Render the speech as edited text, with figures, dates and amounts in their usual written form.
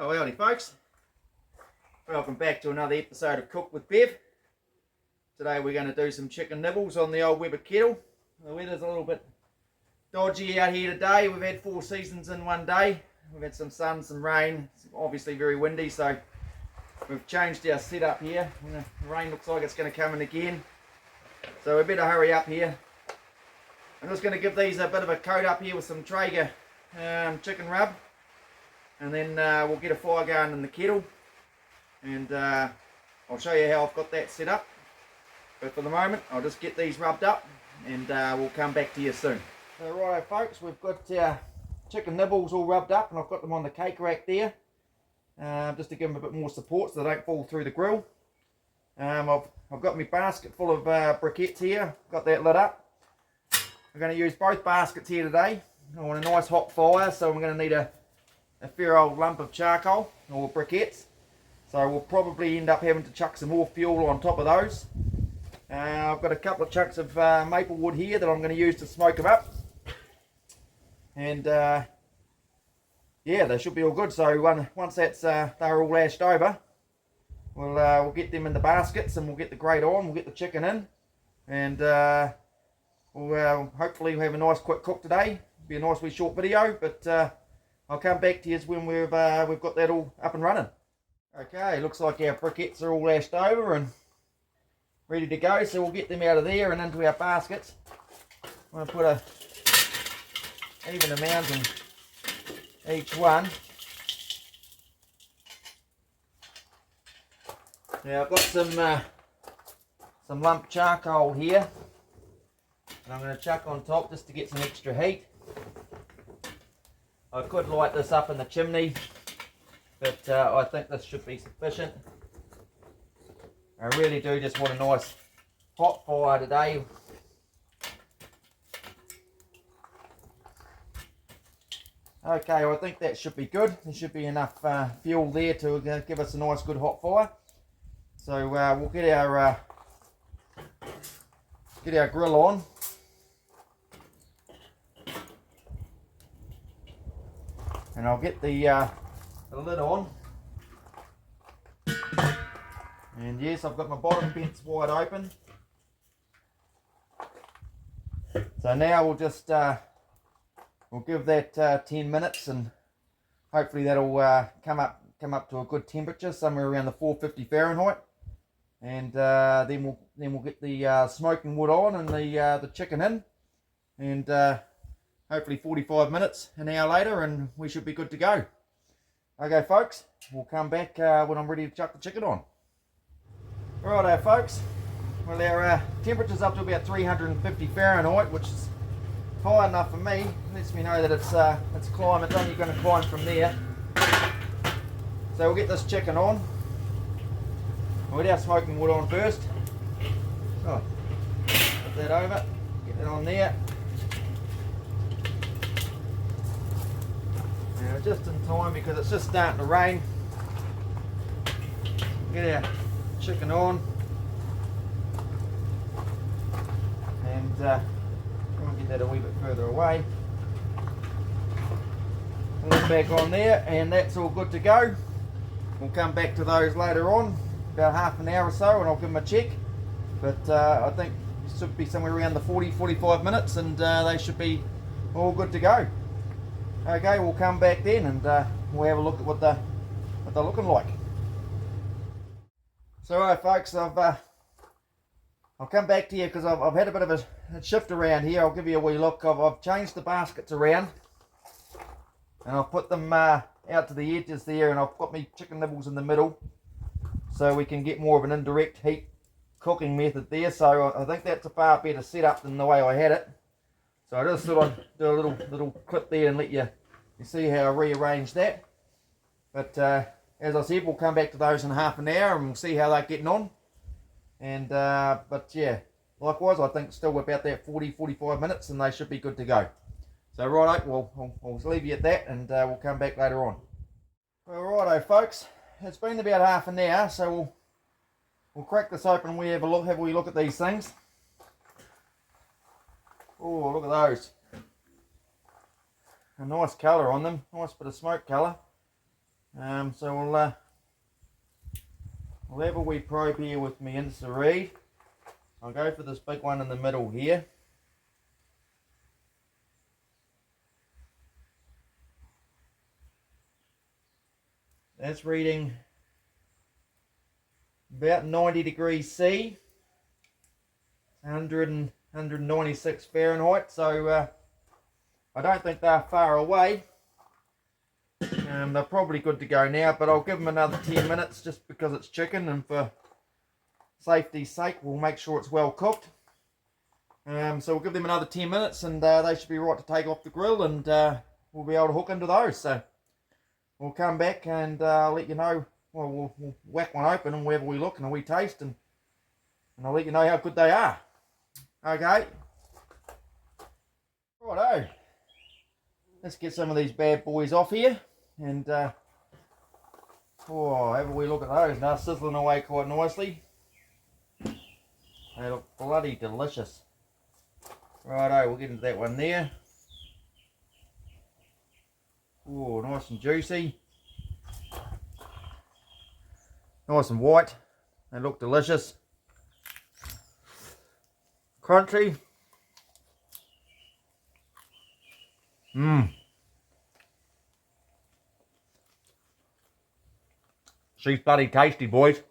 Oh, howdy folks. Welcome back to another episode of Cook with Bev. Today we're going to do some chicken nibbles on the old Weber kettle. The weather's a little bit dodgy out here today. We've had 4 seasons in one day. We've had some sun, some rain. It's obviously very windy, so we've changed our setup here. The rain looks like it's going to come in again, so we better hurry up here. I'm just going to give these a bit of a coat up here with some Traeger chicken rub, and then we'll get a fire going in the kettle, and I'll show you how I've got that set up. But for the moment, I'll just get these rubbed up, and we'll come back to you soon. So righto folks, we've got our chicken nibbles all rubbed up, and I've got them on the cake rack there, just to give them a bit more support so they don't fall through the grill. I've got my basket full of briquettes here, got that lit up. I'm going to use both baskets here today. I want a nice hot fire, so I'm going to need a fair old lump of charcoal or briquettes. So we'll probably end up having to chuck some more fuel on top of those. I've got a couple of chunks of maple wood here that I'm going to use to smoke them up. And yeah, they should be all good. So once that's they're all lashed over, we'll get them in the baskets, and we'll get the grate on, we'll get the chicken in, and we'll hopefully have a nice quick cook today. It'll be a nice wee short video, but I'll come back to you when we've got that all up and running. Okay, looks like our briquettes are all lashed over and ready to go, so we'll get them out of there and into our baskets. I'm going to put a even amount in each one. Now I've got some lump charcoal here, and I'm going to chuck on top just to get some extra heat. I could light this up in the chimney, but I think this should be sufficient. I really do just want a nice hot fire today. Okay, well, I think that should be good. There should be enough fuel there to give us a nice good hot fire. So we'll get our grill on. And I'll get the lid on. And yes, I've got my bottom vents wide open. So now we'll just we'll give that 10 minutes, and hopefully that'll come up to a good temperature, somewhere around the 450 Fahrenheit. And then we'll get the smoking wood on and the chicken in, and hopefully 45 minutes, an hour later, and we should be good to go. Okay folks, we'll come back when I'm ready to chuck the chicken on. Righto folks, well, our temperature's up to about 350 Fahrenheit, which is high enough for me. Lets me know that it's climbing. It's only going to climb from there. So we'll get this chicken on. We'll get our smoking wood on first. Oh, put that over, get that on there. Now just in time, because it's just starting to rain. Get our chicken on, and we'll get that a wee bit further away. Put it back on there, and that's all good to go. We'll come back to those later on, about half an hour or so, and I'll give them a check. But I think it should be somewhere around the 40-45 minutes, and they should be all good to go. Okay, we'll come back then, and we'll have a look at what they're looking like. So alright folks, I'll come back to you because I've had a bit of a shift around here. I'll give you a wee look. I've changed the baskets around, and I've put them out to the edges there, and I've got my chicken nibbles in the middle, so we can get more of an indirect heat cooking method there. So I think that's a far better setup than the way I had it. So I just thought I'd do a little clip there and let you see how I rearranged that. But as I said, we'll come back to those in half an hour, and we'll see how they're getting on. And but yeah, likewise, I think still about that 40-45 minutes, and they should be good to go. So righto, we'll leave you at that, and we'll come back later on. Well, righto folks, it's been about half an hour, so we'll crack this open and we have a wee look at these things. Oh, look at those. A nice colour on them, nice bit of smoke colour. So we'll have a wee probe here with me into reed. I'll go for this big one in the middle here. That's reading about 90 degrees C, 196 Fahrenheit, so I don't think they're far away. They're probably good to go now, but I'll give them another 10 minutes just because it's chicken, and for safety's sake we'll make sure it's well cooked. So we'll give them another 10 minutes and they should be right to take off the grill, and we'll be able to hook into those. So we'll come back and let you know. Well, we'll whack one open and wherever we look and we taste, and I'll let you know how good they are. Okay. Righto. Let's get some of these bad boys off here, and have a wee look at those. Now sizzling away quite nicely. They look bloody delicious. Righto, we'll get into that one there. Oh, nice and juicy. Nice and white. They look delicious. Crunchy. She's bloody tasty, boys.